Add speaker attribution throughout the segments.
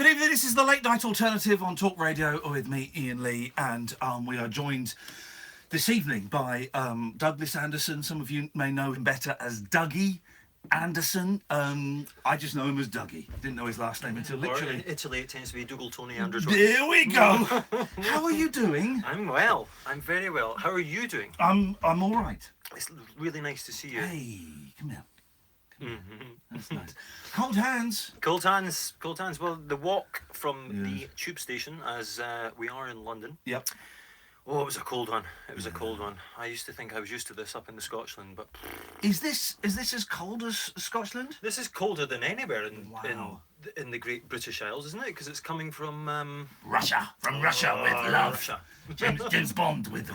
Speaker 1: evening, this is the Late Night Alternative on Talk Radio with me, Iain Lee, and we are joined this evening by Douglas Anderson. Some of you may know him better as Dougie Anderson. I just know him as Dougie. Didn't know his last name until literally...
Speaker 2: Or in Italy it tends to be Dougal Tony Andrews.
Speaker 1: There we go! How are you doing?
Speaker 2: I'm well. I'm very well. How are you doing?
Speaker 1: I'm all right.
Speaker 2: It's really nice to see you.
Speaker 1: Hey, come here. That's nice. Cold hands.
Speaker 2: Cold hands. Cold hands. Well, the walk from the tube station, as we are in London.
Speaker 1: Yep.
Speaker 2: Oh, it was a cold one. It was a cold one. I used to think I was used to this up in the Scotland, but
Speaker 1: Is this as cold as Scotland?
Speaker 2: this is colder than anywhere in
Speaker 1: Wow.
Speaker 2: in the Great British Isles, isn't it? Because it's coming from
Speaker 1: Russia, from Russia with love.
Speaker 2: Russia.
Speaker 1: James Bond with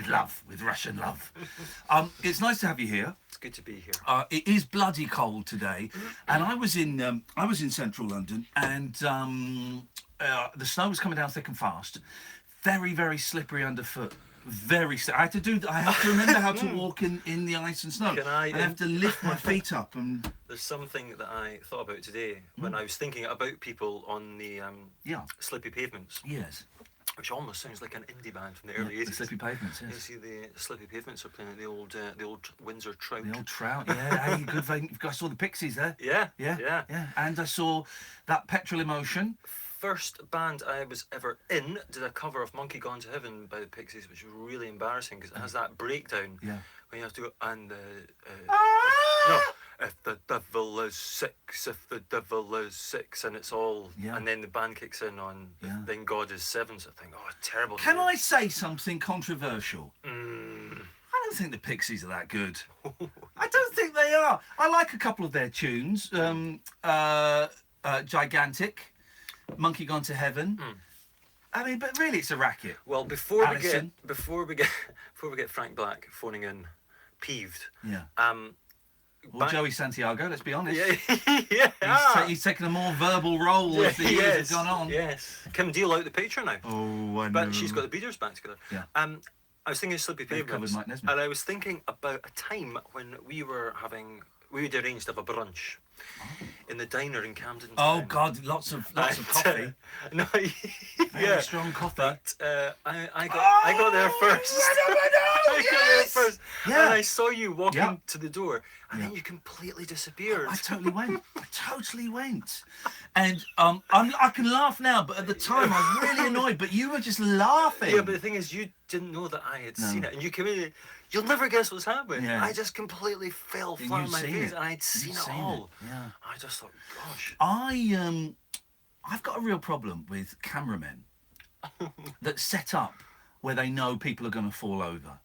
Speaker 1: love, with Russian love. It's nice to have you here.
Speaker 2: It's good to be here.
Speaker 1: It is bloody cold today, and I was in central London, and the snow was coming down thick and fast, very, very slippery underfoot. Very. I have to remember how to walk in the ice and snow. I have to lift my feet up and.
Speaker 2: There's something that I thought about today when I was thinking about people on the slippy pavements.
Speaker 1: Yes.
Speaker 2: Which almost sounds like an indie band from the early 80s.
Speaker 1: The Slippy Pavements, yes.
Speaker 2: You see the Slippy Pavements are playing at the old Windsor Trout.
Speaker 1: The old Trout, yeah. Hey, good thing. I saw the Pixies there.
Speaker 2: Yeah.
Speaker 1: Yeah. And I saw that Petrol Emotion.
Speaker 2: First band I was ever in did a cover of Monkey Gone to Heaven by the Pixies, which was really embarrassing because it has that breakdown when you have to go and no, if the devil is six, if the devil is six, and it's all and then the band kicks in on then God is seven. So I think, oh, terrible.
Speaker 1: Can I say something controversial? I don't think the Pixies are that good. I don't think they are. I like a couple of their tunes. Gigantic. Monkey Gone to Heaven. I mean, but really, it's a racket.
Speaker 2: Well, before we get Frank Black phoning in, peeved.
Speaker 1: Yeah. Well, Joey Santiago. Let's be honest.
Speaker 2: Yeah.
Speaker 1: He's taken a more verbal role as the years have gone on.
Speaker 2: Yes. Kim Deal out the picture now.
Speaker 1: Oh, I know.
Speaker 2: But she's got the Beatles back together.
Speaker 1: Yeah.
Speaker 2: I was thinking of Slippy Pavements, and I was thinking about a time when we would arranged to have a brunch in the diner in Camden Town.
Speaker 1: Oh God, lots of coffee.
Speaker 2: No,
Speaker 1: Very strong coffee.
Speaker 2: But I got there first. I got there first.
Speaker 1: Yeah.
Speaker 2: And I saw you walking to the door, and then you completely disappeared.
Speaker 1: I totally went. And I can laugh now, but at the time I was really annoyed. But you were just laughing.
Speaker 2: Yeah, but the thing is, you didn't know that I had seen it, and you came in. You'll never guess what's happened. Yeah. I just completely fell flat on my face, and I'd seen it all.
Speaker 1: Yeah.
Speaker 2: I just thought, gosh.
Speaker 1: I've got a real problem with cameramen that set up where they know people are going to fall over.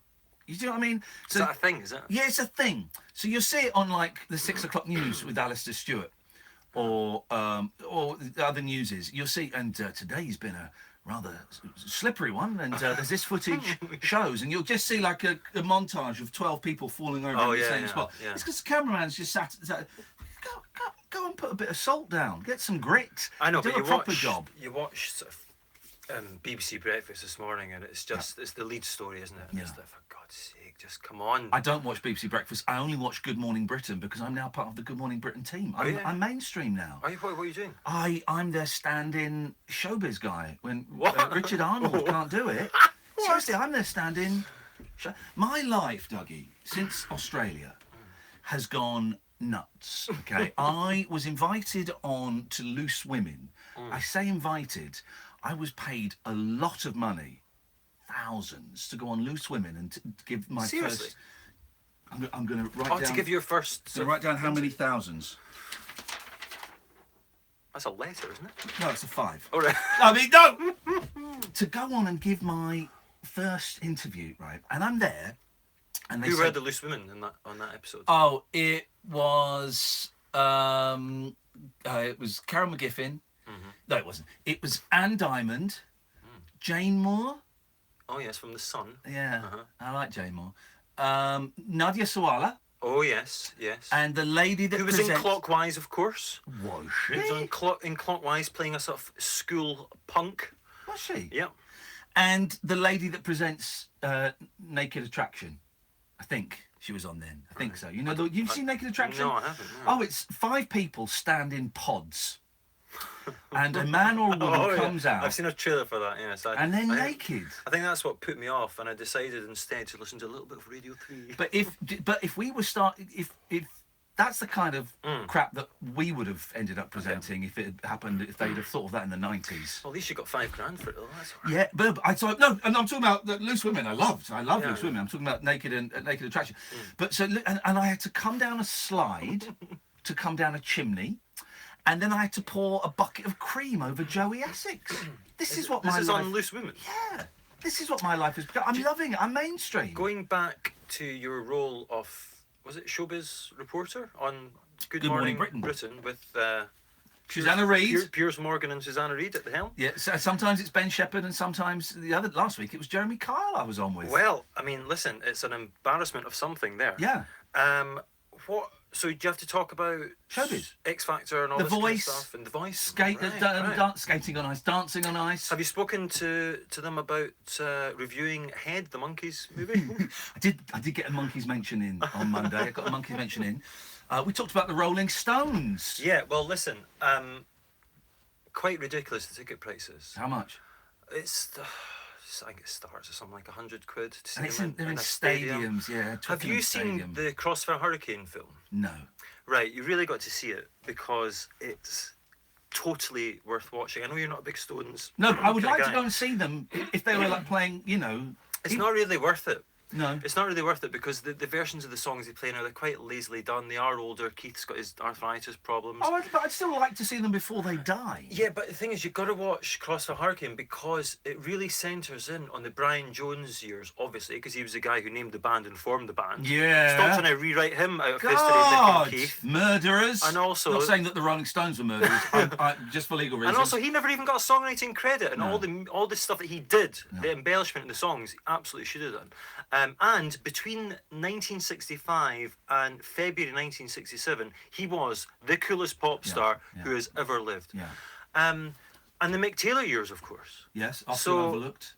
Speaker 1: You do know what I mean? So,
Speaker 2: is that a thing, is it?
Speaker 1: Yeah, it's a thing. So you'll see it on like the 6 o'clock news with Alistair Stewart or the other newses. You'll see, and today's been a rather slippery one, and there's this footage shows, and you'll just see like a montage of 12 people falling over in the same spot. Yeah. It's because the cameraman's just sat go and put a bit of salt down, get some grit.
Speaker 2: I know,
Speaker 1: do
Speaker 2: but
Speaker 1: a proper job.
Speaker 2: You watch sort of BBC Breakfast this morning, and it's just it's the lead story, isn't it? And it's like, for God's sake, just come on.
Speaker 1: I don't watch BBC Breakfast. I only watch Good Morning Britain because I'm now part of the Good Morning Britain team. I'm mainstream now.
Speaker 2: Are you? What are you doing?
Speaker 1: I'm their stand-in showbiz guy when Richard Arnold can't do it. Seriously, I'm their stand-in. My life, Dougie, since Australia, has gone nuts. Okay, I was invited on to Loose Women. I say invited. I was paid a lot of money, thousands, to go on Loose Women and to give my
Speaker 2: Seriously?
Speaker 1: first. I'm going to write down.
Speaker 2: To give your first.
Speaker 1: So write down how many thousands.
Speaker 2: That's a letter, isn't it?
Speaker 1: No, it's a 5.
Speaker 2: All right.
Speaker 1: I mean, no. To go on and give my first interview, right? And I'm there. And they
Speaker 2: Who read the Loose Women on that episode?
Speaker 1: Oh, it was Carol McGiffin. No, it wasn't. It was Anne Diamond, Jane Moore.
Speaker 2: Oh yes, from The Sun.
Speaker 1: Yeah, I like Jane Moore. Nadia Sawalha.
Speaker 2: Oh yes.
Speaker 1: And the lady that
Speaker 2: who was in Clockwise, of course.
Speaker 1: Was she?
Speaker 2: Who was in Clockwise, playing a sort of school punk.
Speaker 1: Was she?
Speaker 2: Yeah.
Speaker 1: And the lady that presents Naked Attraction. I think she was on then. I think so. You know, you've seen Naked Attraction?
Speaker 2: No, I haven't. No.
Speaker 1: Oh, it's 5 people stand in pods. and a man or a woman comes out.
Speaker 2: I've seen a trailer for that, yes.
Speaker 1: And they're naked.
Speaker 2: I think that's what put me off, and I decided instead to listen to a little bit of Radio 3.
Speaker 1: But if we were if that's the kind of crap that we would have ended up presenting if it had happened, if they'd have thought of that in the 90s.
Speaker 2: Well, at least you got $5 grand for it, though. That's all right.
Speaker 1: Yeah, but and I'm talking about the Loose Women. I love Loose Women. I'm talking about Naked Attraction. But so, and I had to come down a slide to come down a chimney, and then I had to pour a bucket of cream over Joey Essex. This is
Speaker 2: on Loose Women.
Speaker 1: Yeah, this is what my life has become. I'm loving it. I'm mainstream.
Speaker 2: Going back to your role of, was it showbiz reporter on Good Morning Britain with
Speaker 1: Susanna Reid,
Speaker 2: Piers Morgan and Susanna Reid at the helm.
Speaker 1: Yeah, so sometimes it's Ben Shepherd and sometimes last week it was Jeremy Kyle I was on with.
Speaker 2: Well, I mean, listen, it's an embarrassment of something there.
Speaker 1: Yeah.
Speaker 2: So do you have to talk about
Speaker 1: showbiz,
Speaker 2: X Factor and all
Speaker 1: this
Speaker 2: kind of
Speaker 1: stuff
Speaker 2: and the voice?
Speaker 1: Skating on ice, dancing on ice.
Speaker 2: Have you spoken to them about reviewing Head, the Monkeys movie?
Speaker 1: I did get a Monkeys mention in on Monday. I got a Monkeys mention in. We talked about the Rolling Stones.
Speaker 2: Yeah, well, listen, quite ridiculous, the ticket prices.
Speaker 1: How much?
Speaker 2: I think it starts at something like £100 to see
Speaker 1: and
Speaker 2: them
Speaker 1: they're in
Speaker 2: stadium.
Speaker 1: Stadiums, yeah.
Speaker 2: Have you seen the Crossfire Hurricane film?
Speaker 1: No.
Speaker 2: Right, you really got to see it because it's totally worth watching. I know you're not a big Stones.
Speaker 1: No, I would like to go and see them if they were like playing,
Speaker 2: It's not really worth it.
Speaker 1: No.
Speaker 2: It's not really worth it because the versions of the songs they play now, they're quite lazily done. They are older. Keith's got his arthritis problems.
Speaker 1: Oh, but I'd still like to see them before they die.
Speaker 2: Yeah, but the thing is, you've got to watch Crossfire Hurricane because it really centres in on the Brian Jones years, obviously, because he was the guy who named the band and formed the band.
Speaker 1: Yeah.
Speaker 2: Stop trying to rewrite him out of history, Mick and Keith.
Speaker 1: Murderers.
Speaker 2: And also...
Speaker 1: Not saying that the Rolling Stones were murderers, just for legal reasons.
Speaker 2: And also, he never even got a songwriting credit, and all the stuff that he did, the embellishment in the songs, he absolutely should have done. And between 1965 and February 1967, he was the coolest pop star who has ever lived.
Speaker 1: Yeah.
Speaker 2: And the Mick Taylor years, of course.
Speaker 1: Yes, often overlooked.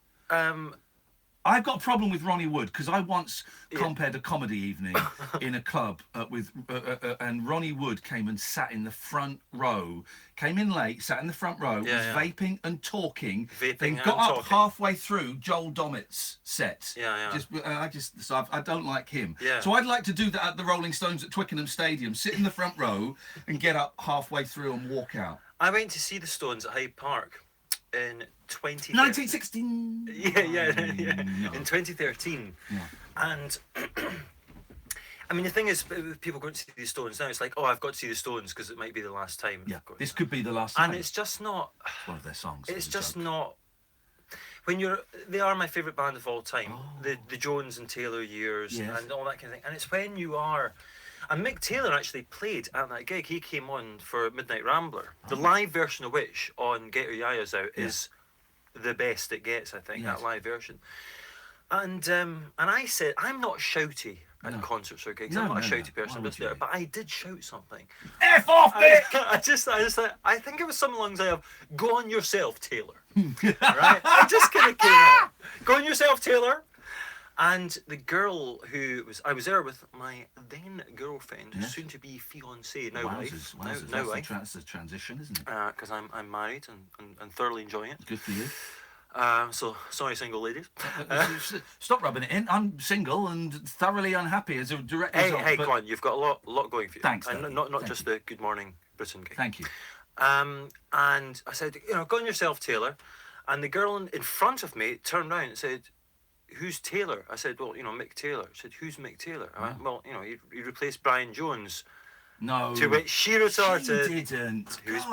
Speaker 1: I've got a problem with Ronnie Wood because I once compared a comedy evening in a club and Ronnie Wood came and sat in the front row, came in late, sat in the front row, was vaping and talking, then got up halfway through Joel Dommett's set. I don't like him.
Speaker 2: Yeah.
Speaker 1: So I'd like to do that at the Rolling Stones at Twickenham Stadium, sit in the front row and get up halfway through and walk out.
Speaker 2: I went to see the Stones at Hyde Park in
Speaker 1: 1916.
Speaker 2: In 2013.
Speaker 1: Yeah.
Speaker 2: And I mean, the thing is, people going to see the Stones now, it's like, oh, I've got to see the Stones because it might be the last time.
Speaker 1: Yeah, this could be the last time.
Speaker 2: And it's just not.
Speaker 1: It's one of their songs.
Speaker 2: It's just not. They are my favourite band of all time. Oh. The Jones and Taylor years and all that kind of thing. And it's when you are. And Mick Taylor actually played at that gig. He came on for Midnight Rambler. The live version of which on Get Your Yayas Out is the best it gets, I think, that live version. And I said, I'm not shouty at concerts or gigs. I'm not a shouty person, but I did shout something.
Speaker 1: F off, Mick!
Speaker 2: I think it was something along the lines of, go on yourself, Taylor. Right? I just kind of came out. Go on yourself, Taylor. And the girl I was there with my then girlfriend, soon to be fiancée, now wife.
Speaker 1: That's the transition, isn't it?
Speaker 2: Because I'm married and thoroughly enjoying it.
Speaker 1: Good for you.
Speaker 2: So sorry, single ladies.
Speaker 1: Stop rubbing it in. I'm single and thoroughly unhappy as a direct result.
Speaker 2: Hey, come on, you've got a lot going for you.
Speaker 1: Thanks.
Speaker 2: And not just the Good Morning Britain gig.
Speaker 1: Thank you.
Speaker 2: And I said, go on yourself, Taylor. And the girl in front of me turned around and said, who's Taylor? I said, well, Mick Taylor. I said, who's Mick Taylor? I went, well, he replaced Brian Jones.
Speaker 1: No.
Speaker 2: To which she retorted,
Speaker 1: she didn't.
Speaker 2: Who's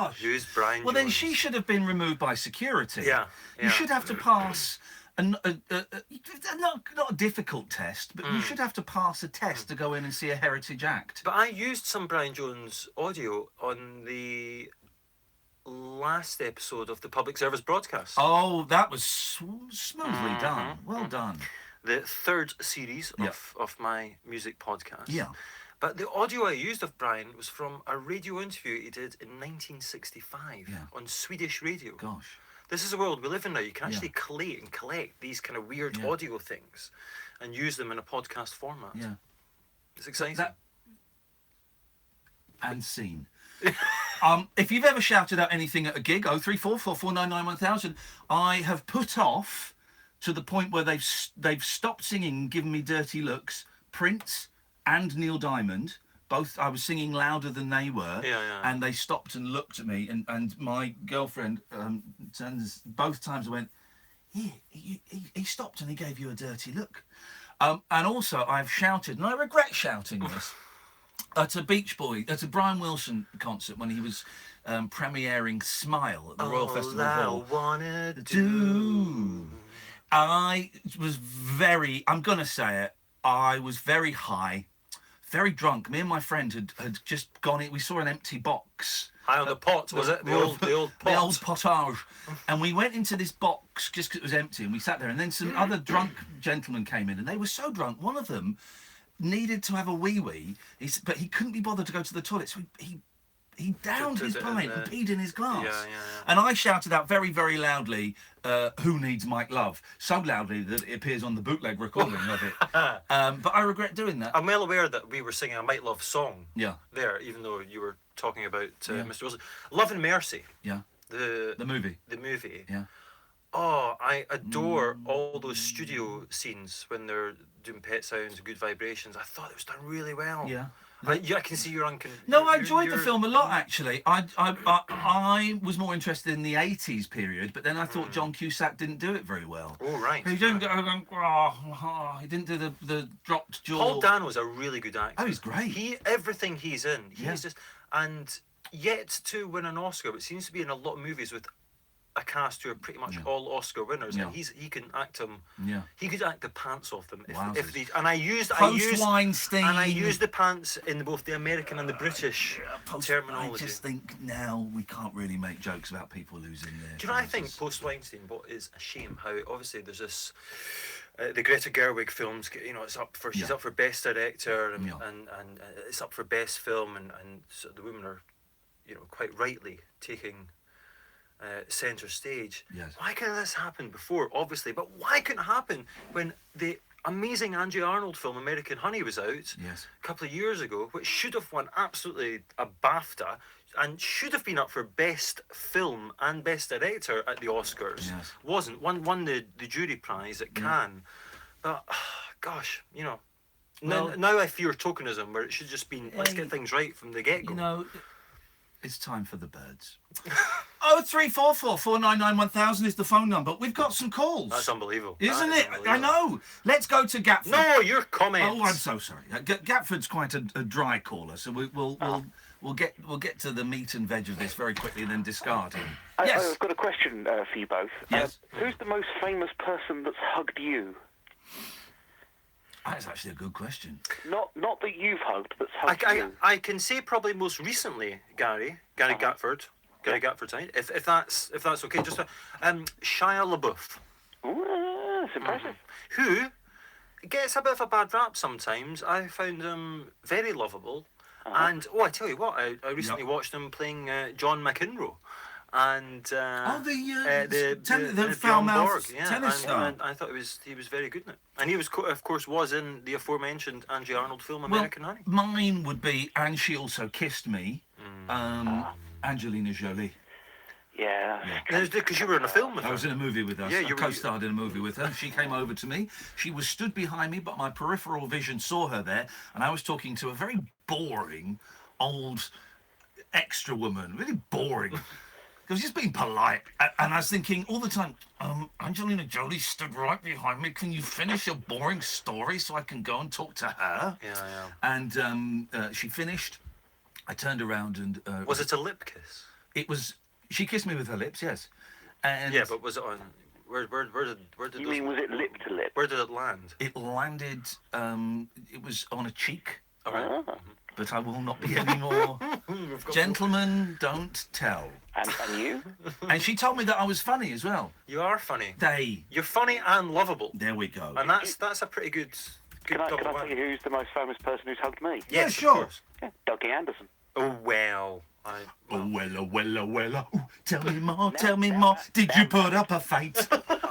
Speaker 2: Brian Jones?
Speaker 1: Well, then she should have been removed by security.
Speaker 2: Yeah.
Speaker 1: You should have to pass not a difficult test, but you should have to pass a test to go in and see a heritage act.
Speaker 2: But I used some Brian Jones audio on the last episode of the public service broadcast.
Speaker 1: Oh, that was smoothly done. Well done.
Speaker 2: The third series of my music podcast.
Speaker 1: Yeah.
Speaker 2: But the audio I used of Brian was from a radio interview he did in 1965 on Swedish radio.
Speaker 1: Gosh.
Speaker 2: This is the world we live in now. You can actually collect these kind of weird audio things and use them in a podcast format. Yeah. It's exciting.
Speaker 1: And scene. If you've ever shouted out anything at a gig, 03444991,000, I have put off to the point where they've stopped singing and given me dirty looks. Prince and Neil Diamond, both, I was singing louder than they were, and they stopped and looked at me, and my girlfriend, both times I went, he stopped and he gave you a dirty look. And also I've shouted, and I regret shouting this, at a Brian Wilson concert when he was premiering Smile at the Royal Festival Hall.
Speaker 2: Wanna do.
Speaker 1: I was I'm going to say it, I was very high, very drunk. Me and my friend had just gone in, we saw an empty box.
Speaker 2: High on the pot, was it? The old pot.
Speaker 1: The old pottage. And we went into this box just because it was empty, and we sat there, and then some other drunk gentlemen came in, and they were so drunk, one of them needed to have a wee-wee, but he couldn't be bothered to go to the toilet, so he downed his pint and peed in his glass. And I shouted out very, very loudly, "Who needs Mike Love?" So loudly that it appears on the bootleg recording of it. But I regret doing that.
Speaker 2: I'm well aware that we were singing a Mike Love song there, even though you were talking about Mr. Wilson. Love and Mercy.
Speaker 1: Yeah.
Speaker 2: The
Speaker 1: movie.
Speaker 2: The movie.
Speaker 1: Yeah.
Speaker 2: Oh, I adore all those studio scenes when they're doing Pet Sounds, Good Vibrations. I thought it was done really well.
Speaker 1: Yeah.
Speaker 2: I can see you're
Speaker 1: No, I enjoyed the film a lot, actually. I was more interested in the 80s period, but then I thought John Cusack didn't do it very well.
Speaker 2: Oh, right.
Speaker 1: He didn't he didn't do the dropped jaw.
Speaker 2: Paul Dano's a really good actor.
Speaker 1: Oh, he's great.
Speaker 2: Everything he's in, he's just... And yet to win an Oscar, but seems to be in a lot of movies with a cast who are pretty much all Oscar winners, and he can act them. Yeah, he could act the pants off them if they. And I used
Speaker 1: Weinstein,
Speaker 2: and I used the pants in both the American and the British terminology.
Speaker 1: I just think now we can't really make jokes about people losing their.
Speaker 2: Do you know? I think post Weinstein, what is a shame how obviously there's this. The Greta Gerwig films, it's up for she's up for best director and it's up for best film, and so the women are, quite rightly taking. Centre stage.
Speaker 1: Yes.
Speaker 2: Why couldn't this happen before? Obviously, but why couldn't it happen when the amazing Angie Arnold film American Honey was out a couple of years ago, which should have won absolutely a BAFTA and should have been up for best film and best director at the Oscars.
Speaker 1: Yes.
Speaker 2: Wasn't won the jury prize at Cannes. But gosh, now I fear tokenism, where it should just been let's get things right from the get-go.
Speaker 1: It's time for the birds. 03444991,000 is the phone number. We've got some calls.
Speaker 2: That's unbelievable.
Speaker 1: Isn't it? I know. Let's go to Gatford.
Speaker 2: No, your comments.
Speaker 1: Oh, I'm so sorry. Gatford's quite a dry caller, so we'll get to the meat and veg of this very quickly and then discard him. Yes.
Speaker 3: I've got a question for you both.
Speaker 1: Yes.
Speaker 3: Who's the most famous person that's hugged you?
Speaker 1: That's actually a good question.
Speaker 3: Not that you've hugged, that's hugged you.
Speaker 2: I can say probably most recently, Gary Gatford. Gary Gatford tonight, if that's okay. Just Shia LaBeouf.
Speaker 3: Ooh, that's impressive.
Speaker 2: Who gets a bit of a bad rap sometimes. I found him very lovable, and I tell you what, I recently watched him playing John McEnroe. And
Speaker 1: the foul-mouthed tennis star.
Speaker 2: And I thought he was very good in it. And he was, of course, in the aforementioned Angie Arnold film American Honey.
Speaker 1: Mine would be, and she also kissed me, Angelina Jolie.
Speaker 3: Yeah.
Speaker 2: Because you were in a film with her.
Speaker 1: I was in a movie with her. I co-starred in a movie with her. She came over to me. She was stood behind me, but my peripheral vision saw her there, and I was talking to a very boring, old extra woman. Really boring. I was just being polite, and I was thinking all the time, Angelina Jolie stood right behind me. Can you finish your boring story so I can go and talk to her?
Speaker 2: Yeah.
Speaker 1: And she finished. I turned around and...
Speaker 2: was it a lip kiss?
Speaker 1: It was... She kissed me with her lips, yes. And
Speaker 2: yeah, but was it on... Where did
Speaker 3: you mean, was it lip to lip?
Speaker 2: Where did it land?
Speaker 1: It landed... it was on a cheek.
Speaker 2: All right.
Speaker 1: But I will not be any more. Gentlemen, don't tell.
Speaker 3: And you?
Speaker 1: And she told me that I was funny as well.
Speaker 2: You are funny.
Speaker 1: You're
Speaker 2: funny and lovable.
Speaker 1: There we go.
Speaker 2: And that's a pretty good
Speaker 3: Can I tell you who's the most famous person who's hugged me?
Speaker 1: Yes, sure.
Speaker 3: Yeah, Dougie Anderson.
Speaker 2: Oh, well.
Speaker 1: Oh, well. Ooh, tell me more. Did you put up a fight?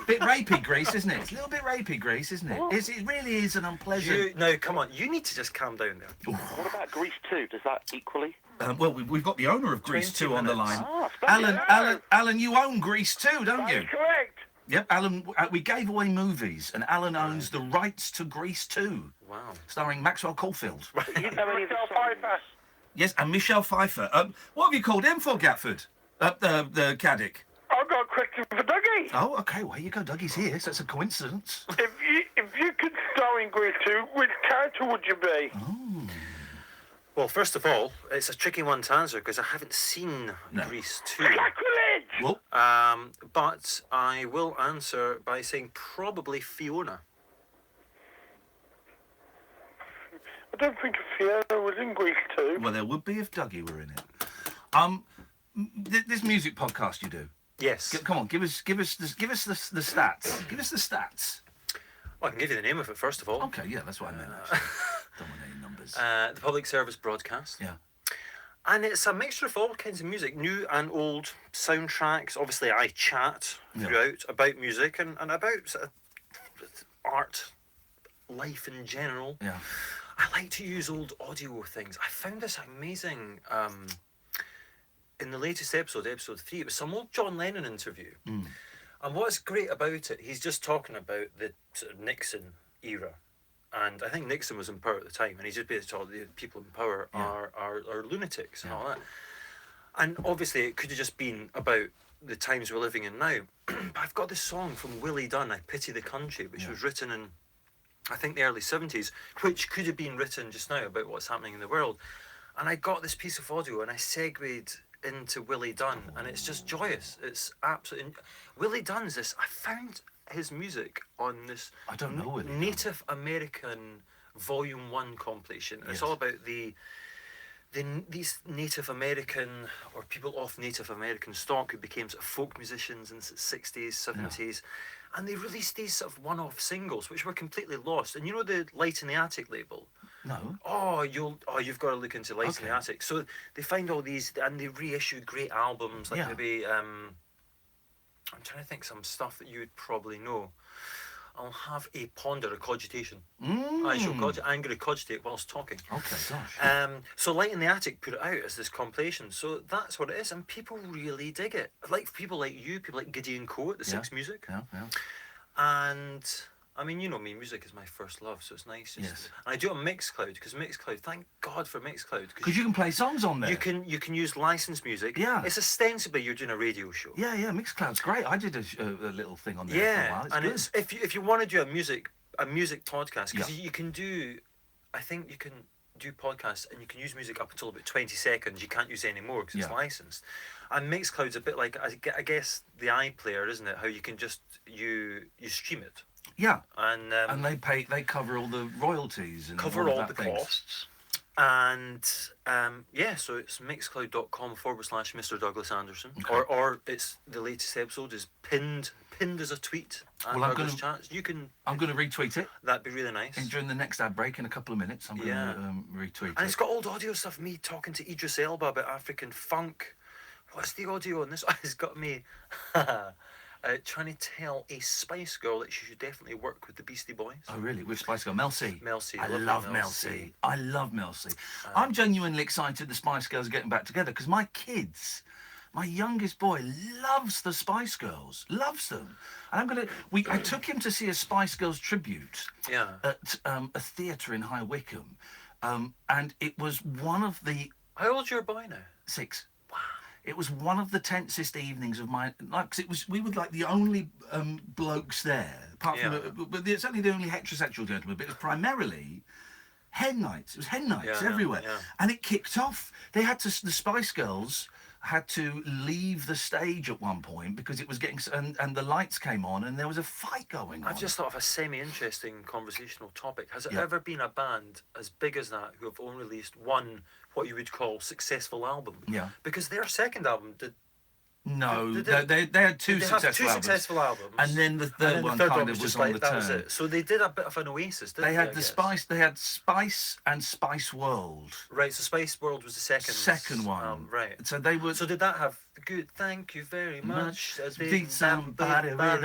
Speaker 1: Bit rapey, Grease, isn't it? It's a little bit rapey, Grease, isn't it? It really is an unpleasant...
Speaker 2: No, come on. You need to just calm down there.
Speaker 3: What about Grease 2? Does that equally?
Speaker 1: Well, we've got the owner of Grease 2 on the line.
Speaker 3: Ah,
Speaker 1: Alan, you own Grease 2, don't you?
Speaker 3: That's correct.
Speaker 1: Yep, Alan, we gave away movies, and Alan owns the rights to Grease 2.
Speaker 2: Wow.
Speaker 1: Starring Maxwell Caulfield.
Speaker 3: You know any of the songs?
Speaker 1: Yes, and Michelle Pfeiffer. What have you called him for, Gatford? The Caddick.
Speaker 4: I've got a question for Dougie.
Speaker 1: Oh, okay, well, here you go. Dougie's here, so it's a coincidence.
Speaker 4: If you could star in Grease 2, which character would you be?
Speaker 1: Oh.
Speaker 2: Well, first of all, it's a tricky one to answer because I haven't seen Grease 2.
Speaker 4: Sacrilege!
Speaker 1: Well,
Speaker 2: But I will answer by saying probably Fiona.
Speaker 4: I don't think Fiona was in Grease 2.
Speaker 1: well, there would be if Dougie were in it. This music podcast you do.
Speaker 2: Yes.
Speaker 1: Come on, give us the stats. Give us the stats.
Speaker 2: Well, I can give you the name of it first of all.
Speaker 1: Okay, yeah, that's what I meant. Actually. Don't want any numbers.
Speaker 2: The public service broadcast.
Speaker 1: Yeah.
Speaker 2: And it's a mixture of all kinds of music, new and old soundtracks. Obviously, I chat throughout about music and about sort of art, life in general.
Speaker 1: Yeah.
Speaker 2: I like to use old audio things. I found this amazing in the latest episode 3. It was some old John Lennon interview.
Speaker 1: Mm.
Speaker 2: And what's great about it, he's just talking about the sort of Nixon era. And I think Nixon was in power at the time, and he's just basically told the people in power are lunatics and all that. And obviously, it could have just been about the times we're living in now. But I've got this song from Willie Dunn, I Pity the Country, which was written in, I think, the early 70s, which could have been written just now about what's happening in the world. And I got this piece of audio, and I segued into Willie Dunn, and it's just joyous. It's absolutely... Willie Dunn's this... I found his music on this
Speaker 1: I don't know Willie
Speaker 2: Native American Volume 1 compilation. It's all about these Native American, or people off Native American stock who became sort of folk musicians in the 60s, 70s. And they released these sort of one-off singles, which were completely lost. And you know the Light in the Attic label?
Speaker 1: No.
Speaker 2: You've got to look into Light in the Attic. So they find all these, and they reissue great albums, like maybe, I'm trying to think some stuff that you would probably know. I'll have a cogitation. I'm going to cogitate whilst talking.
Speaker 1: Okay, gosh.
Speaker 2: So Light in the Attic put it out as this compilation. So that's what it is, and people really dig it. Like people like you, people like Gideon Coe at the Six Music.
Speaker 1: Yeah.
Speaker 2: And I mean, you know me, music is my first love, so it's nice.
Speaker 1: Yes.
Speaker 2: And I do it on Mixcloud, because Mixcloud, thank God for Mixcloud.
Speaker 1: Because you can play songs on there.
Speaker 2: You can use licensed music.
Speaker 1: Yeah.
Speaker 2: It's ostensibly you're doing a radio show.
Speaker 1: Yeah, Mixcloud's great. I did a little thing on there for a while.
Speaker 2: And
Speaker 1: good.
Speaker 2: it's if you want to do a music podcast, because you can do, I think you can do podcasts and you can use music up until about 20 seconds. You can't use any more because it's licensed. And Mixcloud's a bit like, I guess, the iPlayer, isn't it? How you can just you stream it.
Speaker 1: Yeah,
Speaker 2: and
Speaker 1: they cover all the royalties and
Speaker 2: cover all the costs. And so it's mixcloud.com/Mr. Douglas Anderson, or it's the latest episode is pinned as a tweet. Well, I'm going
Speaker 1: to retweet it.
Speaker 2: That'd be really nice.
Speaker 1: And during the next ad break in a couple of minutes, I'm going to retweet it.
Speaker 2: And it's got old audio stuff. Me talking to Idris Elba about African funk. What's the audio on this? It's got me. Trying to tell a Spice Girl that she should definitely work with the Beastie Boys.
Speaker 1: Oh, really? Which Spice Girl? Mel C.
Speaker 2: Mel C.
Speaker 1: I love Mel C. I love Mel C. I'm genuinely excited the Spice Girls are getting back together because my youngest boy loves the Spice Girls. Loves them. And I took him to see a Spice Girls tribute at a theatre in High Wycombe. And it was one of the...
Speaker 2: How old's your boy now?
Speaker 1: 6. It was one of the tensest evenings of my life because we were like the only blokes there, apart from but certainly the only heterosexual gentlemen. But it was primarily hen nights. It was hen nights everywhere, and it kicked off. The Spice Girls had to leave the stage at one point because it was getting and the lights came on and there was a fight going on.
Speaker 2: I've just thought of a semi-interesting conversational topic. Has it ever been a band as big as that who have only released one what you would call successful album?
Speaker 1: Yeah.
Speaker 2: Because their second album did
Speaker 1: No,
Speaker 2: Did
Speaker 1: they had two
Speaker 2: They have
Speaker 1: successful
Speaker 2: two
Speaker 1: albums.
Speaker 2: successful albums,
Speaker 1: And then the third one
Speaker 2: third
Speaker 1: kind of
Speaker 2: just
Speaker 1: was on
Speaker 2: like,
Speaker 1: the
Speaker 2: that was
Speaker 1: turn.
Speaker 2: it. So they did a bit of an oasis, didn't they?
Speaker 1: They had
Speaker 2: I
Speaker 1: the
Speaker 2: guess?
Speaker 1: Spice. They had Spice and Spice World.
Speaker 2: Right, so Spice World was the second
Speaker 1: one.
Speaker 2: right.
Speaker 1: So they were.
Speaker 2: So did that have good? Thank you very much.
Speaker 1: Beat somebody with I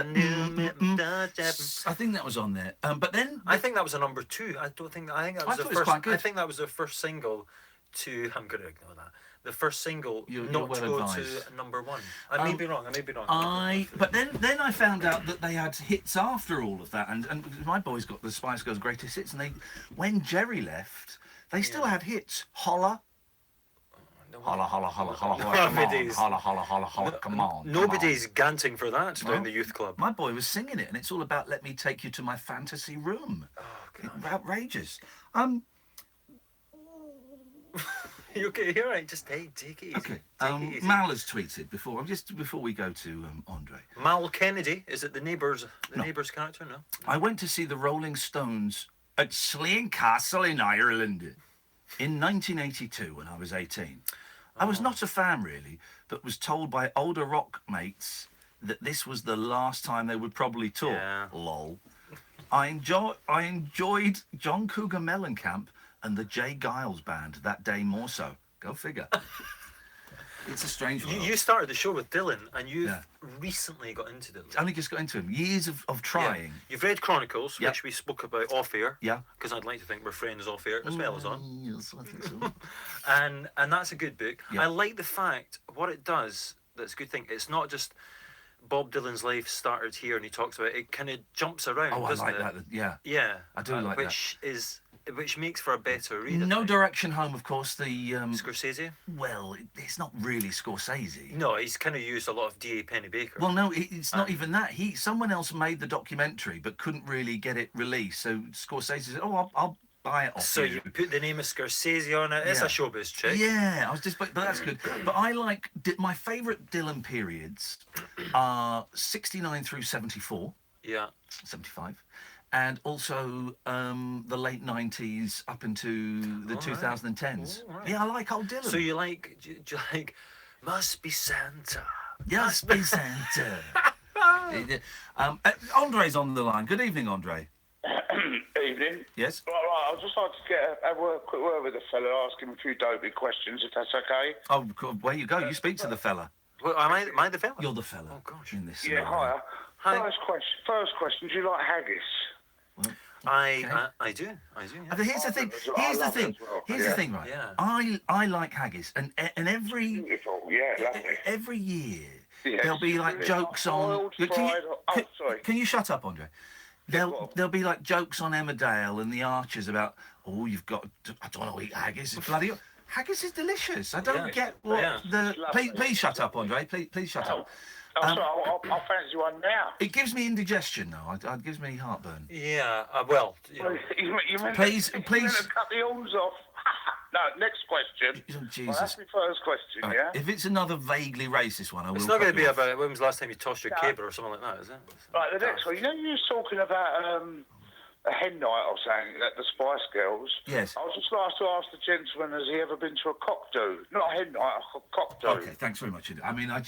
Speaker 1: think that was on there. But then
Speaker 2: I think that was a number 2. I don't think. I think that was the
Speaker 1: thought it was
Speaker 2: first.
Speaker 1: quite good.
Speaker 2: I think that was their first single. I'm going to ignore that. The first single
Speaker 1: You're
Speaker 2: not
Speaker 1: well
Speaker 2: to go
Speaker 1: advised.
Speaker 2: to number 1. I may be wrong.
Speaker 1: But then I found out that they had hits after all of that, and my boys got the Spice Girls greatest hits, and when Jerry left, they still had hits. Holla. Holla, holla, holla, holla, holla, come on. Holla, holla, holla, holla, come on.
Speaker 2: Nobody's ganting for that down the youth club.
Speaker 1: My boy was singing it, and it's all about "Let me take you to my fantasy room."
Speaker 2: Oh, God.
Speaker 1: Outrageous.
Speaker 2: You okay? You're right. Just take it easy.
Speaker 1: Okay.
Speaker 2: Take it easy.
Speaker 1: Mal has tweeted before we go to Andre.
Speaker 2: Mal Kennedy, is it the neighbours character? No.
Speaker 1: I went to see the Rolling Stones at Slane Castle in Ireland in 1982 when I was 18. I was not a fan really, but was told by older rock mates that this was the last time they would probably tour.
Speaker 2: Yeah.
Speaker 1: Lol. I enjoyed John Cougar Mellencamp and the Jay Giles Band that day more so. Go figure. It's a strange one.
Speaker 2: You started the show with Dylan, and you've recently got into Dylan.
Speaker 1: Only just got into him. Years of trying.
Speaker 2: Yeah. You've read Chronicles, which we spoke about off air.
Speaker 1: Yeah.
Speaker 2: Because I'd like to think we're friends off air as well as on.
Speaker 1: Yes, I think so.
Speaker 2: And that's a good book.
Speaker 1: Yeah.
Speaker 2: I like the fact what it does. That's a good thing. It's not just Bob Dylan's life started here, and he talks about it. It kind of jumps around.
Speaker 1: Oh, I
Speaker 2: doesn't
Speaker 1: like
Speaker 2: it?
Speaker 1: that. Yeah.
Speaker 2: Yeah,
Speaker 1: I do like that.
Speaker 2: Which makes for a better read.
Speaker 1: No Direction Home, of course. The
Speaker 2: Scorsese.
Speaker 1: well, it's not really Scorsese.
Speaker 2: No, he's kind of used a lot of D.A. Pennebaker.
Speaker 1: Well, no, it's not even that. Someone else made the documentary, but couldn't really get it released. So Scorsese said, "Oh, I'll buy it off
Speaker 2: so you put the name of Scorsese on it. It's a showbiz trick.
Speaker 1: Yeah, I was just, but that's good. But I like my favourite Dylan periods are 69 through 74.
Speaker 2: Yeah.
Speaker 1: 75. And also the late 90s up into the 2010s.
Speaker 2: Right.
Speaker 1: Yeah, I like old Dylan.
Speaker 2: So you like, do you like, Must Be Santa?
Speaker 1: Must be Santa. Andre's on the line. Good evening, Andre.
Speaker 4: Evening.
Speaker 1: Yes?
Speaker 4: Right, I'd just like to have a quick word with the fella, ask him a few dopey questions, if that's okay.
Speaker 1: Oh, where you go. You speak to the fella.
Speaker 2: Well, am I the fella?
Speaker 1: You're the fella.
Speaker 2: Oh, gosh.
Speaker 1: In this
Speaker 4: Yeah,
Speaker 1: scenario.
Speaker 2: Hi.
Speaker 4: First question, do you like haggis?
Speaker 1: Well,
Speaker 2: I do. Yeah.
Speaker 1: Here's the thing. Here's the thing, right?
Speaker 2: Yeah.
Speaker 1: I like haggis, and every
Speaker 4: Beautiful, yeah, lovely.
Speaker 1: every year
Speaker 4: Yes.
Speaker 1: there'll be like jokes on.
Speaker 4: Boiled, fried, sorry.
Speaker 1: Can you shut up, Andre? There'll be like jokes on Emmerdale and the Archers about you've got I don't want to eat haggis. It's bloody haggis is delicious. I don't get what please shut up, Andre. Please shut up.
Speaker 4: Sorry, I'll fancy one now.
Speaker 1: It gives me indigestion though. It gives me heartburn.
Speaker 2: Yeah. Well. You know.
Speaker 4: You meant
Speaker 1: Please.
Speaker 4: to cut the horns off. No, next question.
Speaker 1: Oh, Jesus.
Speaker 4: Well, that's my first question,
Speaker 1: Right.
Speaker 4: yeah?
Speaker 1: If it's another vaguely racist one, I will.
Speaker 2: It's not going to
Speaker 1: cut
Speaker 2: be
Speaker 1: you off.
Speaker 2: about when was the last time you tossed your cable or something like that, is it?
Speaker 4: Right, the next one. You know, you were talking about a hen night or something at the Spice Girls.
Speaker 1: Yes.
Speaker 4: I was just like to ask the gentleman, has he ever been to a cock do? Not a hen night, a cock do.
Speaker 1: Okay, thanks very much. I mean, I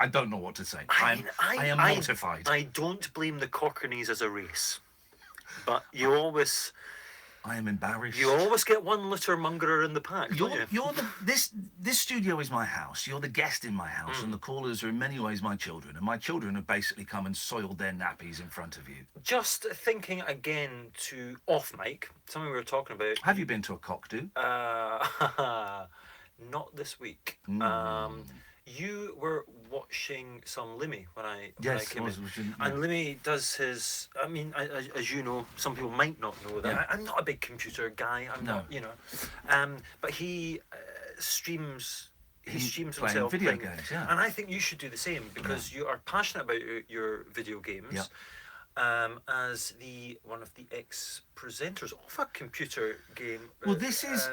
Speaker 1: don't know what to say. I am mortified.
Speaker 2: I don't blame the Cockneys as a race, but you always get one littermongerer in the pack, don't you?
Speaker 1: This studio is my house. You're the guest in my house, and the callers are in many ways my children. And my children have basically come and soiled their nappies in front of you.
Speaker 2: Just thinking again to off mic, something we were talking about.
Speaker 1: Have you been to a cock do?
Speaker 2: Not this week.
Speaker 1: Mm.
Speaker 2: You were watching some Lemmy when I came in.
Speaker 1: Yeah.
Speaker 2: And Lemmy does his. I mean, as you know, some people might not know that.
Speaker 1: Yeah.
Speaker 2: I'm not a big computer guy. I'm not, you know. But he streams. He streams
Speaker 1: playing
Speaker 2: himself
Speaker 1: video
Speaker 2: playing,
Speaker 1: games, yeah.
Speaker 2: And I think you should do the same because you are passionate about your video games.
Speaker 1: Yeah.
Speaker 2: As one of the ex-presenters of a computer game.
Speaker 1: Well, this is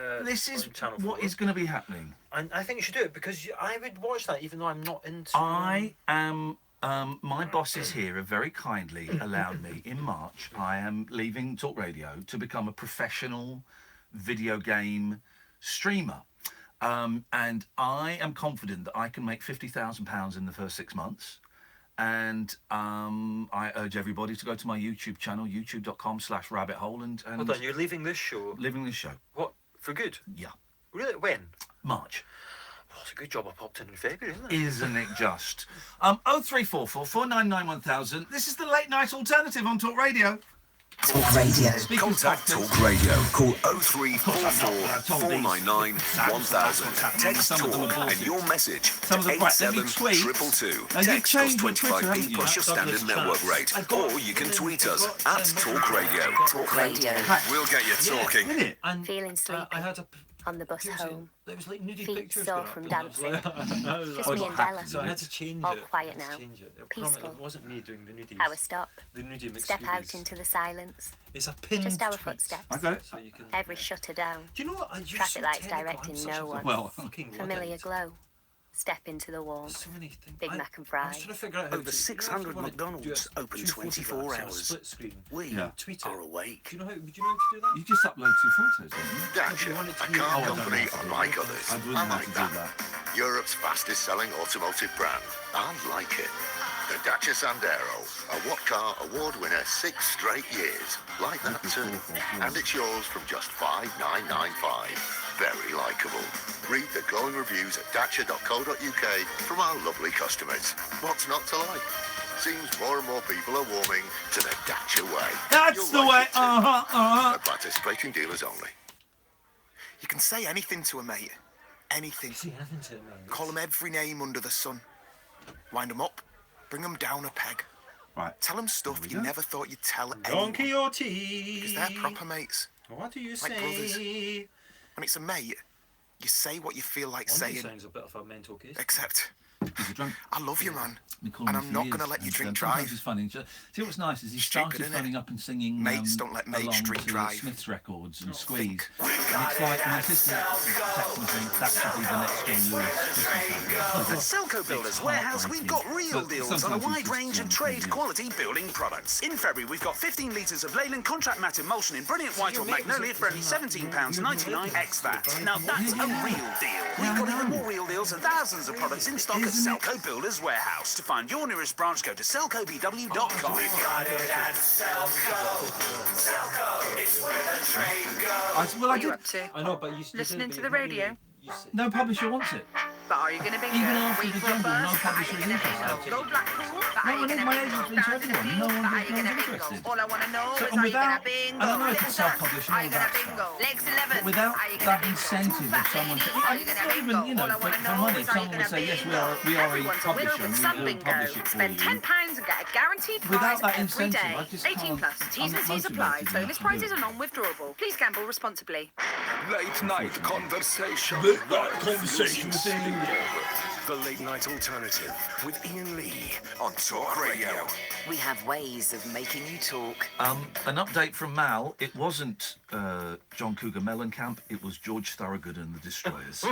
Speaker 2: Channel
Speaker 1: what
Speaker 2: 4.
Speaker 1: is going to be happening.
Speaker 2: And I think you should do it because I would watch that even though I'm not into.
Speaker 1: I am. My bosses here have very kindly allowed me in March. I am leaving Talk Radio to become a professional video game streamer. And I am confident that I can make £50,000 in the first 6 months. And I urge everybody to go to my YouTube channel, youtube.com/rabbithole. And
Speaker 2: Hold on, you're leaving this show?
Speaker 1: Leaving this show.
Speaker 2: What, for good?
Speaker 1: Yeah.
Speaker 2: Really? When?
Speaker 1: March.
Speaker 2: Well, it's a good job I popped in February, isn't it?
Speaker 1: Isn't it just? 0344 499 1000. This is the late night alternative on Talk Radio.
Speaker 5: Talk Radio.
Speaker 6: Contact Talk Radio. Call 0344 499 1000. Text Talk and your message to 87222. Text plus 25p plus your standard network rate. Or you can tweet us at Talk Radio.
Speaker 5: Talk Radio.
Speaker 6: We'll get you talking.
Speaker 2: And
Speaker 7: Feeling sleepy
Speaker 2: I had a
Speaker 7: on the bus home.
Speaker 2: There was like nudie
Speaker 7: Feet
Speaker 2: pictures
Speaker 7: sore
Speaker 2: going up,
Speaker 7: from
Speaker 2: and I was
Speaker 7: dancing.
Speaker 2: like-
Speaker 7: Just me and Bella.
Speaker 2: So I had to change
Speaker 7: All
Speaker 2: it.
Speaker 7: quiet
Speaker 2: I had to
Speaker 7: now.
Speaker 2: change it.
Speaker 7: Peaceful.
Speaker 2: It wasn't me doing the nudies.
Speaker 7: Our stop.
Speaker 2: The nudie mixed
Speaker 7: Step out
Speaker 2: goodies.
Speaker 7: into the silence.
Speaker 2: It's a pinned
Speaker 7: Just our
Speaker 2: tweet.
Speaker 7: footsteps.
Speaker 1: I got it.
Speaker 2: So you can,
Speaker 7: Every shutter down.
Speaker 2: Do you know what? You're
Speaker 7: Traffic
Speaker 2: so
Speaker 7: lights
Speaker 2: technical.
Speaker 7: directing
Speaker 2: I'm such
Speaker 7: no
Speaker 2: a
Speaker 7: one.
Speaker 1: Well,
Speaker 2: fucking
Speaker 7: Familiar
Speaker 2: Luddite.
Speaker 7: glow. Step into the warmth.
Speaker 2: So many things.
Speaker 7: Big Mac and
Speaker 2: I
Speaker 7: fries.
Speaker 2: was trying to figure out how
Speaker 6: Over
Speaker 2: to-
Speaker 6: 600
Speaker 2: you know, if you wanna
Speaker 6: McDonald's
Speaker 2: do a
Speaker 6: open
Speaker 2: two
Speaker 6: 24
Speaker 2: photographs on a
Speaker 6: hours.
Speaker 2: split screen.
Speaker 6: We
Speaker 1: Yeah.
Speaker 2: Tweet
Speaker 6: are
Speaker 2: it.
Speaker 6: awake.
Speaker 2: Do you know how? Would you know how to do that?
Speaker 1: You just upload 2 photos, don't you?
Speaker 6: Dacia,
Speaker 2: you want it to
Speaker 6: a
Speaker 2: be-
Speaker 6: car
Speaker 2: Oh, I don't
Speaker 6: company
Speaker 1: know how to do
Speaker 6: unlike
Speaker 1: that.
Speaker 6: others.
Speaker 1: I wouldn't
Speaker 6: I
Speaker 1: have
Speaker 6: like
Speaker 1: to do that.
Speaker 6: Europe's fastest selling automotive brand. I like it. The Dacia Sandero, a What Car Award winner 6 straight years. Like that too. And it's yours from just $5,995. Very likeable. Read the glowing reviews at dacia.co.uk from our lovely customers. What's not to like? Seems more and more people are warming to the Dacia way.
Speaker 1: That's
Speaker 6: You'll
Speaker 1: the
Speaker 6: like
Speaker 1: way.
Speaker 6: it too. At participating dealers only.
Speaker 8: You can say anything to a mate. Anything.
Speaker 2: See anything to it, man.
Speaker 8: Call them every name under the sun. Wind them up. Bring them down a peg.
Speaker 1: Right.
Speaker 8: Tell them stuff
Speaker 1: There we
Speaker 8: you
Speaker 1: go.
Speaker 8: never thought you'd tell
Speaker 2: Don
Speaker 8: anyone.
Speaker 2: Quixote.
Speaker 8: Because they're proper mates.
Speaker 2: What do you
Speaker 8: Like brothers.
Speaker 2: say?
Speaker 8: When it's a mate, you say what you feel like
Speaker 2: One
Speaker 8: saying.
Speaker 2: sounds a bit of a mental case.
Speaker 8: Except,
Speaker 1: He's a drunk.
Speaker 8: I love you, man.
Speaker 1: We call
Speaker 8: And
Speaker 1: him
Speaker 8: I'm
Speaker 1: for
Speaker 8: not
Speaker 1: years,
Speaker 8: going to let you
Speaker 1: and,
Speaker 8: drink
Speaker 1: sometimes
Speaker 8: drive.
Speaker 1: He's funny. See what's nice is he
Speaker 8: Stupid,
Speaker 1: started
Speaker 8: innit?
Speaker 1: phoning up and singing
Speaker 8: Mates don't let mates
Speaker 1: along
Speaker 8: drink
Speaker 1: to
Speaker 8: drive.
Speaker 1: Smith's records and Squeeze.
Speaker 8: think.
Speaker 1: And it's like my sister texted me saying that should be the next John Lewis Christmas album.
Speaker 9: At Selco Builders Warehouse, we've got real
Speaker 1: But
Speaker 9: deals on a
Speaker 1: sometimes
Speaker 9: wide
Speaker 1: it's just,
Speaker 9: range of
Speaker 1: yeah,
Speaker 9: trade
Speaker 1: yeah.
Speaker 9: quality building products. In February, we've got 15 litres of Leyland contract matte emulsion in brilliant white or magnolia for only £17.99 ex VAT. Now that's a real deal. We've got even more real deals and thousands of products in stock at Selco Builders Warehouse. To find your nearest branch, go to selcobw.com.
Speaker 1: Well, I
Speaker 10: What are you
Speaker 1: did.
Speaker 10: up to?
Speaker 2: I know, but you
Speaker 10: Listening
Speaker 2: did,
Speaker 10: to
Speaker 2: but
Speaker 10: the
Speaker 2: you
Speaker 10: radio?
Speaker 2: really- you said-
Speaker 1: No publisher wants it.
Speaker 10: But are you going to bingo?
Speaker 1: Even after
Speaker 10: Week
Speaker 1: the
Speaker 10: for
Speaker 1: jungle, no
Speaker 10: first,
Speaker 1: publisher
Speaker 10: are
Speaker 1: is
Speaker 10: you gonna
Speaker 1: interested.
Speaker 10: bingo? Go Blackpool, but
Speaker 1: No,
Speaker 10: are you
Speaker 1: I need
Speaker 10: going
Speaker 1: my
Speaker 10: to
Speaker 1: agents
Speaker 10: bingo?
Speaker 1: to
Speaker 10: Down to the
Speaker 1: everyone.
Speaker 10: field,
Speaker 1: No
Speaker 10: but
Speaker 1: one-
Speaker 10: are you
Speaker 1: no
Speaker 10: going to
Speaker 1: one's
Speaker 10: bingo?
Speaker 1: interested.
Speaker 10: All I want to know
Speaker 1: So,
Speaker 10: is
Speaker 1: and
Speaker 10: are you going
Speaker 1: without-
Speaker 10: to bingo?
Speaker 1: and I know it's
Speaker 10: Little
Speaker 1: self-publishing,
Speaker 10: sir, are you
Speaker 1: all
Speaker 10: going
Speaker 1: that
Speaker 10: to bingo? Legs 11,
Speaker 1: But without
Speaker 10: are you going
Speaker 1: that
Speaker 10: to bingo?
Speaker 1: incentive of someone to,
Speaker 10: Are you going to
Speaker 1: not
Speaker 10: bingo?
Speaker 1: even, you know,
Speaker 10: All I
Speaker 1: for
Speaker 10: want to know
Speaker 1: money,
Speaker 10: is are you
Speaker 1: someone
Speaker 10: going
Speaker 1: would
Speaker 10: to
Speaker 1: say, yes,
Speaker 10: bingo?
Speaker 1: we are a
Speaker 10: Everyone's a winner
Speaker 1: publisher
Speaker 10: with
Speaker 1: and
Speaker 10: some
Speaker 1: we will
Speaker 10: bingo.
Speaker 1: publish it for
Speaker 10: Spend
Speaker 1: you.
Speaker 10: £10 and get a guaranteed
Speaker 1: Without
Speaker 10: prize
Speaker 1: that
Speaker 10: every
Speaker 1: incentive,
Speaker 10: day.
Speaker 1: I just
Speaker 10: 18 plus.
Speaker 1: can't-
Speaker 10: T's
Speaker 1: I'm
Speaker 10: and
Speaker 1: not
Speaker 10: C's apply.
Speaker 1: motivated
Speaker 10: Bonus
Speaker 1: enough to
Speaker 10: prizes
Speaker 1: do
Speaker 10: are
Speaker 1: it.
Speaker 10: non-withdrawable. Please gamble responsibly.
Speaker 6: Late night conversation. The late night alternative with Iain Lee on Talk Radio.
Speaker 5: We have ways of making you talk.
Speaker 1: An update from Mal. It wasn't John Cougar Mellencamp. It was George Thorogood and the Destroyers.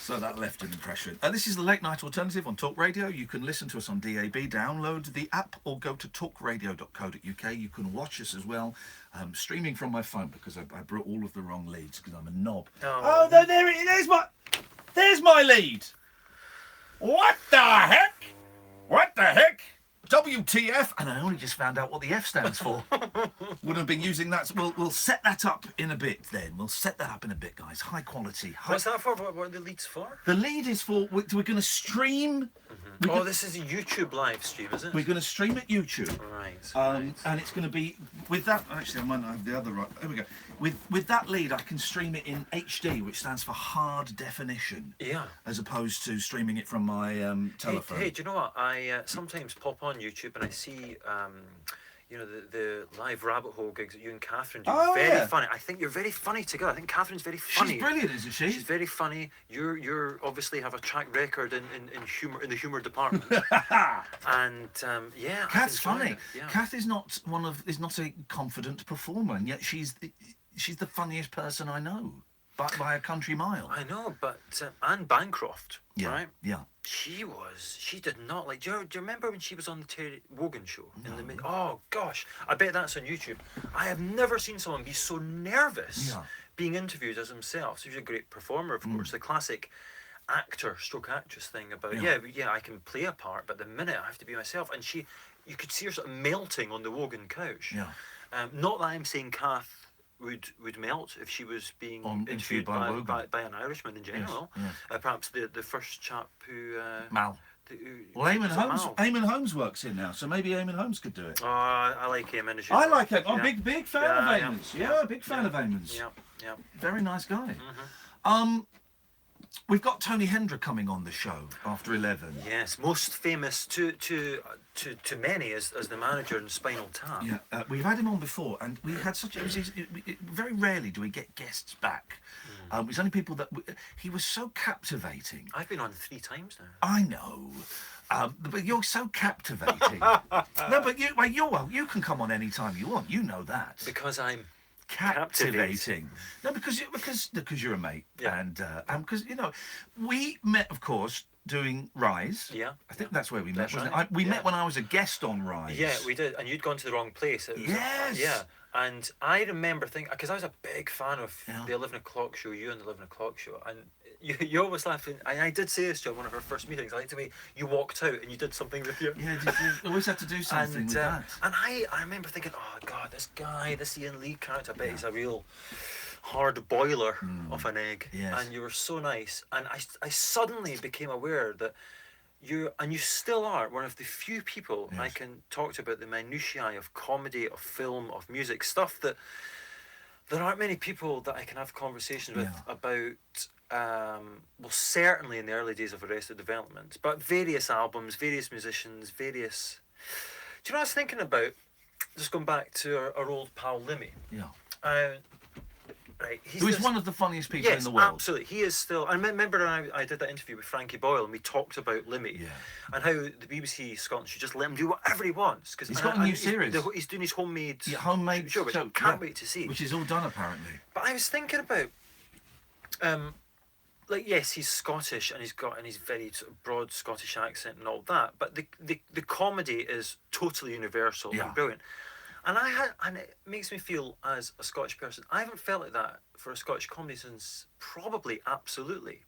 Speaker 1: So that left an impression. This is the Late Night Alternative on Talk Radio. You can listen to us on DAB. Download the app or go to talkradio.co.uk. You can watch us as well, streaming from my phone because I brought all of the wrong leads because I'm a knob.
Speaker 2: Oh.
Speaker 1: There's my lead. What the heck? What the heck? WTF? And I only just found out what the F stands for. Wouldn't have been using that. We'll set that up in a bit then. We'll set that up in a bit, guys. High quality.
Speaker 2: What's that for? What are the leads for?
Speaker 1: The lead is for, we're going to stream.
Speaker 2: Oh, this is a YouTube live stream, is it?
Speaker 1: We're going to stream at YouTube.
Speaker 2: Right.
Speaker 1: And it's going to be, with that, actually I might not have the other right. There we go. With that lead, I can stream it in HD, which stands for hard definition.
Speaker 2: Yeah.
Speaker 1: As opposed to streaming it from my telephone.
Speaker 2: Hey, do you know what? I sometimes pop on YouTube and I see, you know, the live rabbit hole gigs that you and Catherine do.
Speaker 1: Oh,
Speaker 2: very
Speaker 1: yeah.
Speaker 2: funny. I think you're very funny together. I think Catherine's very funny.
Speaker 1: She's brilliant, isn't she?
Speaker 2: She's very funny. You're obviously have a track record in humour, in the humour department. And yeah,
Speaker 1: Kath's
Speaker 2: I've enjoyed
Speaker 1: funny.
Speaker 2: it, yeah.
Speaker 1: Kath is not not a confident performer, and yet she's the funniest person I know, by a country mile.
Speaker 2: I know, but Anne Bancroft,
Speaker 1: Yeah,
Speaker 2: right?
Speaker 1: yeah.
Speaker 2: She did not like. Do you remember when she was on the Terry Wogan show? Oh gosh, I bet that's on YouTube. I have never seen someone be so nervous.
Speaker 1: Yeah.
Speaker 2: being interviewed as himself. So he's a great performer, of course. The classic actor/actress thing about I can play a part, but the minute I have to be myself. And you could see her sort of melting on the Wogan couch.
Speaker 1: Yeah.
Speaker 2: Not that I'm saying Kath would melt if she was being interviewed by an Irishman in general.
Speaker 1: Yes, yes.
Speaker 2: Perhaps the first chap who
Speaker 1: Mal. Well, Eamon Holmes works in now, so maybe Eamon Holmes could do it.
Speaker 2: Oh, I like Eamon.
Speaker 1: I like it. I'm big fan of Eamon's. Big fan of Eamon's.
Speaker 2: Yeah.
Speaker 1: Very nice guy.
Speaker 2: Mm-hmm.
Speaker 1: We've got Tony Hendra coming on the show after 11.
Speaker 2: Yes, most famous to many as the manager in Spinal Tap.
Speaker 1: Yeah, we've had him on before, and we had very rarely do we get guests back. It was only people that he was so captivating.
Speaker 2: I've been on 3 times now.
Speaker 1: I know, but you're so captivating. No, but you can come on any time you want. You know that
Speaker 2: because I'm
Speaker 1: captivating. No, because you're a mate, and because we met, of course, doing Rise.
Speaker 2: Yeah,
Speaker 1: I think that's where we met. Wasn't
Speaker 2: right.
Speaker 1: it? We met when I was a guest on Rise.
Speaker 2: Yeah, we did, and you'd gone to the wrong place.
Speaker 1: Yes.
Speaker 2: And I remember thinking, because I was a big fan of the 11 o'clock show, you and the 11 o'clock show, and you always laughing. And I did say this to you on one of our first meetings. I like to me, you walked out and you did something with you.
Speaker 1: Yeah, you always had to do something with that.
Speaker 2: And I remember thinking, oh God, this Iain Lee character, I bet he's a real hard boiler of an egg.
Speaker 1: Yes.
Speaker 2: And you were so nice. And I suddenly became aware that you still are one of the few people I can talk to about the minutiae of comedy, of film, of music, stuff that there aren't many people that I can have conversations with about. Well, certainly in the early days of Arrested Development, but various albums, various musicians, various. Do you know what I was thinking about? Just going back to our old pal Lemmy.
Speaker 1: Yeah.
Speaker 2: Right,
Speaker 1: Who's one of the funniest people in the world.
Speaker 2: Yes, absolutely. He is still. I remember I did that interview with Frankie Boyle, and we talked about Lemmy and how the BBC Scotland should just let him do whatever he wants. Because
Speaker 1: he's got a new series.
Speaker 2: He's doing his homemade
Speaker 1: show,
Speaker 2: which I can't wait to see.
Speaker 1: Which is all done apparently.
Speaker 2: But I was thinking about, yes, he's Scottish and he's very sort of broad Scottish accent and all that. But the comedy is totally universal and brilliant. And it makes me feel, as a Scottish person, I haven't felt like that for a Scottish comedy since probably Absolutely.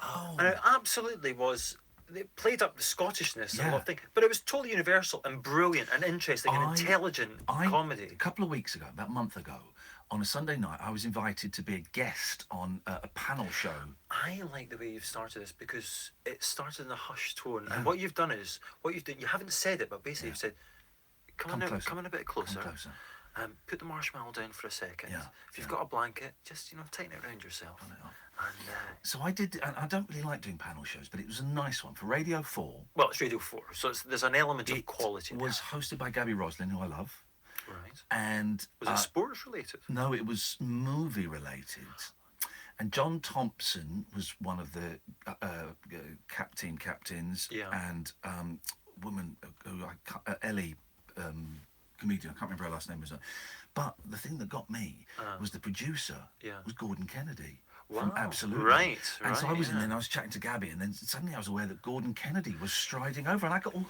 Speaker 1: Oh.
Speaker 2: And it absolutely was. It played up the Scottishness and a lot of things, but it was totally universal and brilliant and interesting and intelligent comedy.
Speaker 1: A couple of weeks ago, about a month ago, on a Sunday night, I was invited to be a guest on a panel show.
Speaker 2: I like the way you've started this because it started in a hushed tone, and what you've done, you haven't said it, but basically you've said, Come in a bit closer. Put the marshmallow down for a second. If you've got a blanket, just tighten it around yourself.
Speaker 1: So I did, and I don't really like doing panel shows, but it was a nice one for Radio 4.
Speaker 2: Well, it's Radio 4, so there's an element of quality.
Speaker 1: It was hosted by Gabby Roslin, who I love.
Speaker 2: Right.
Speaker 1: And
Speaker 2: was it sports related?
Speaker 1: No, it was movie related. And John Thompson was one of the captains.
Speaker 2: Yeah.
Speaker 1: And woman Ellie. Comedian, I can't remember her last name. But the thing that got me was the producer was Gordon Kennedy from Absolutely.
Speaker 2: Right.
Speaker 1: And so I was in there and I was chatting to Gabby, and then suddenly I was aware that Gordon Kennedy was striding over, and I got all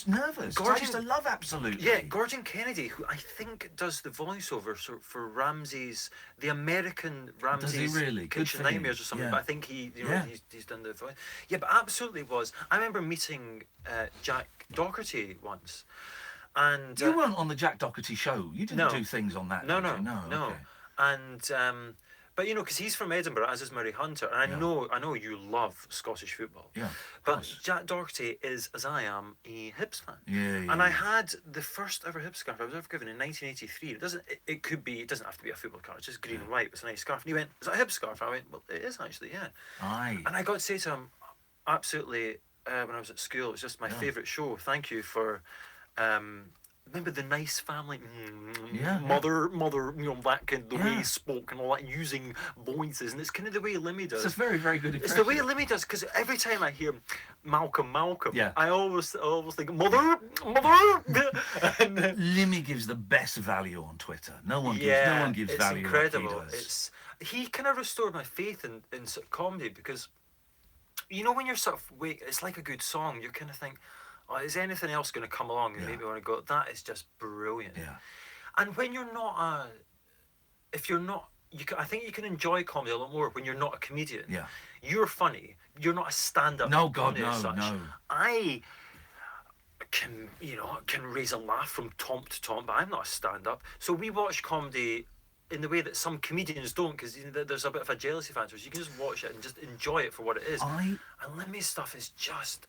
Speaker 1: nervous. I used to love Absolutely.
Speaker 2: Yeah, Gordon Kennedy, who I think does the voiceover for Ramsay's, the American Ramsay's
Speaker 1: does he really?
Speaker 2: Kitchen Nightmares or something.
Speaker 1: Yeah.
Speaker 2: But I think he's done the voice. Yeah, but Absolutely was. I remember meeting Jack Doherty once. And
Speaker 1: you weren't on the Jack Doherty show. You didn't do things on that.
Speaker 2: No.
Speaker 1: Okay.
Speaker 2: And but because he's from Edinburgh, as is Murray Hunter, and I know you love Scottish football.
Speaker 1: Yeah.
Speaker 2: But Jack Doherty is, as I am, a Hibs fan.
Speaker 1: Yeah.
Speaker 2: And I had the first ever Hibs scarf I was ever given in 1983. It doesn't have to be a football card. It's just green and white. It's a nice scarf. And he went, "Is that a Hibs scarf?" And I went, "Well, it is actually, yeah."
Speaker 1: Aye.
Speaker 2: And I got to say to him, absolutely. When I was at school, it was just my favourite show. Thank you for. Remember the nice family, mother, that kind of the way he spoke and all that, using voices, and it's kind of the way Lemmy does.
Speaker 1: It's a very, very good impression.
Speaker 2: It's the way Lemmy does, because every time I hear Malcolm, I always think mother. And
Speaker 1: Lemmy gives the best value on Twitter. No one gives value
Speaker 2: incredible.
Speaker 1: Like he does.
Speaker 2: He kind of restored my faith in sort of comedy, because when you're sort of it's like a good song. You kind of think, is anything else going to come along and maybe want to go? That is just brilliant.
Speaker 1: Yeah.
Speaker 2: And when you're not if you're not I think you can enjoy comedy a lot more when you're not a comedian.
Speaker 1: Yeah.
Speaker 2: You're funny. You're not a stand-up.
Speaker 1: No, God,
Speaker 2: comedy as
Speaker 1: no,
Speaker 2: such.
Speaker 1: no.
Speaker 2: I can raise a laugh from tom to tom, but I'm not a stand-up. So we watch comedy in the way that some comedians don't, because there's a bit of a jealousy factor. So you can just watch it and just enjoy it for what it is. And Lemmy's stuff is just...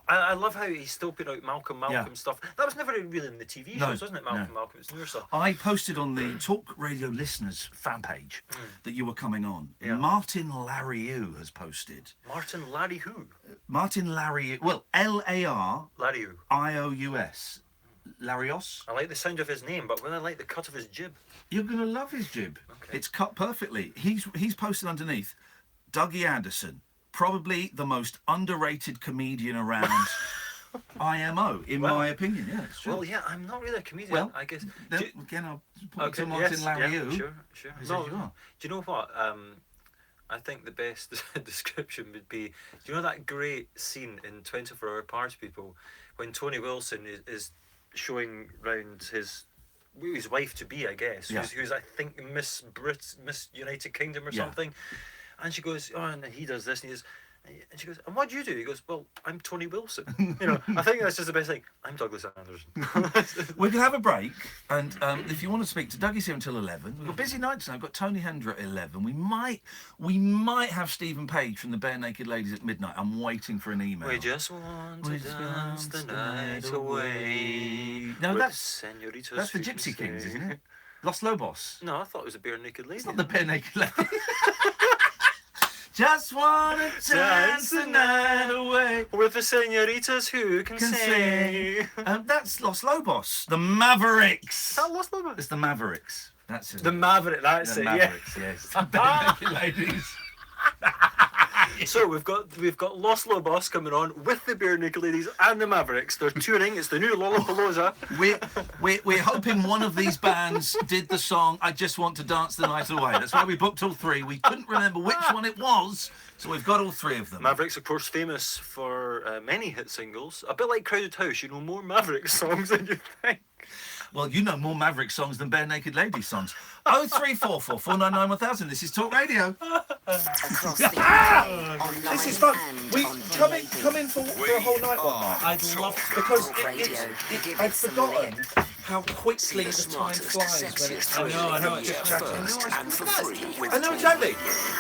Speaker 2: I love how he's still putting out Malcolm stuff. That was never really in the TV shows, wasn't it? Malcolm, it's newer stuff.
Speaker 1: I posted on the Talk Radio listeners fan page that you were coming on. Yeah. Martin Larrieux has posted.
Speaker 2: Martin Larry who?
Speaker 1: Martin Larrieux. Well, L-A-R...
Speaker 2: Larrieux.
Speaker 1: I-O-U-S. Larios.
Speaker 2: I like the sound of his name, but when I like the cut of his jib.
Speaker 1: You're going to love his jib. Okay. It's cut perfectly. He's posted underneath, Dougie Anderson, probably the most underrated comedian around IMO, in my opinion. Yeah, it's true.
Speaker 2: Well, yeah, I'm not really a comedian,
Speaker 1: well,
Speaker 2: I guess.
Speaker 1: Again, I'll point to Martin Larrieux.
Speaker 2: Yeah, sure. No, do you know what? I think the best description would be, do you know that great scene in 24 Hour Party People when Tony Wilson is showing round his wife-to-be, I guess, who's I think Miss United Kingdom or something, and she goes, oh, and he does this, and he does, and she goes, and what do you do? He goes, well, I'm Tony Wilson. I think that's just the best thing. I'm Douglas Anderson.
Speaker 1: We can have a break, and if you want to speak to Dougie's here until 11. We've got busy night tonight. I've got Tony Hendra at 11. We might have Stephen Page from the Bare Naked Ladies at midnight. I'm waiting for an email.
Speaker 2: We just want to dance the night away.
Speaker 1: No, that's the Gypsy Kings, isn't it? Los Lobos.
Speaker 2: No, I thought it was the Bare Naked Ladies.
Speaker 1: It's not the Bare Naked Ladies. Just wanna dance the night away
Speaker 2: with the senoritas who can sing.
Speaker 1: That's Los Lobos, the Mavericks.
Speaker 2: Is that Los Lobos?
Speaker 1: It's the Mavericks. That's it.
Speaker 2: The Maverick. That's
Speaker 1: the
Speaker 2: it.
Speaker 1: Mavericks, yes. The Bare Naked Ladies.
Speaker 2: So we've got Los Lobos coming on with the Bare Naked Ladies and the Mavericks. They're touring. It's the new Lollapalooza.
Speaker 1: We're hoping one of these bands did the song "I Just Want to Dance the Night Away." That's why we booked all three. We couldn't remember which one it was, so we've got all three of them.
Speaker 2: Mavericks, of course, famous for many hit singles. A bit like Crowded House, you know more Mavericks songs than you think.
Speaker 1: Well, you know more Maverick songs than Bare Naked Ladies songs. 0344 499 1000. This is Talk Radio. This is fun. We come in for a whole night one night. I'd love to, because I'd forgotten how quickly the time flies when it's. I know. It's just chatting.
Speaker 6: And for free with
Speaker 1: I know exactly.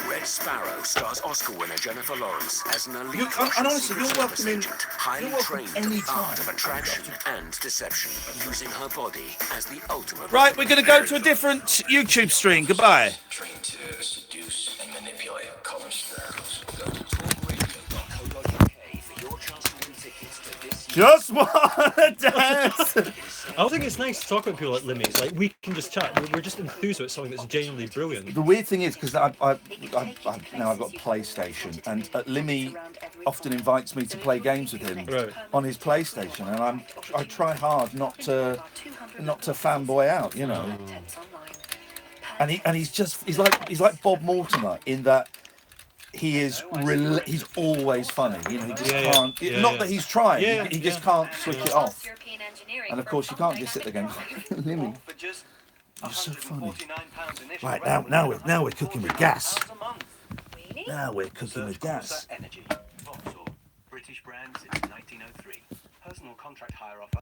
Speaker 6: Red Sparrow stars Oscar winner Jennifer Lawrence as an elite
Speaker 1: and honestly, you're welcome in.
Speaker 6: highly trained in the art of attraction and deception, using her body as the ultimate.
Speaker 1: Right, we're going to go to a different YouTube stream. Goodbye.
Speaker 11: Trained to seduce and manipulate customers. Go to
Speaker 6: talkradio.co.uk for your chance to win tickets to this
Speaker 1: Just wanna dance.
Speaker 2: I think it's nice to talk about people like Lemmy. Like, we can just chat. We're just enthused about something that's genuinely brilliant.
Speaker 1: The weird thing is, because now I've got a PlayStation, and Lemmy often invites me to play games with him on his PlayStation, and I try hard not to fanboy out, you know. And he's like Bob Mortimer in that he's always funny. You know, he just can't. Not that he's trying. He just can't switch it off. And of course, you can't just sit there going, Lemmy, you're so funny. Right, now we're cooking with gas. Now we're cooking with gas.
Speaker 12: British brand since 1903. Personal contract hire offer.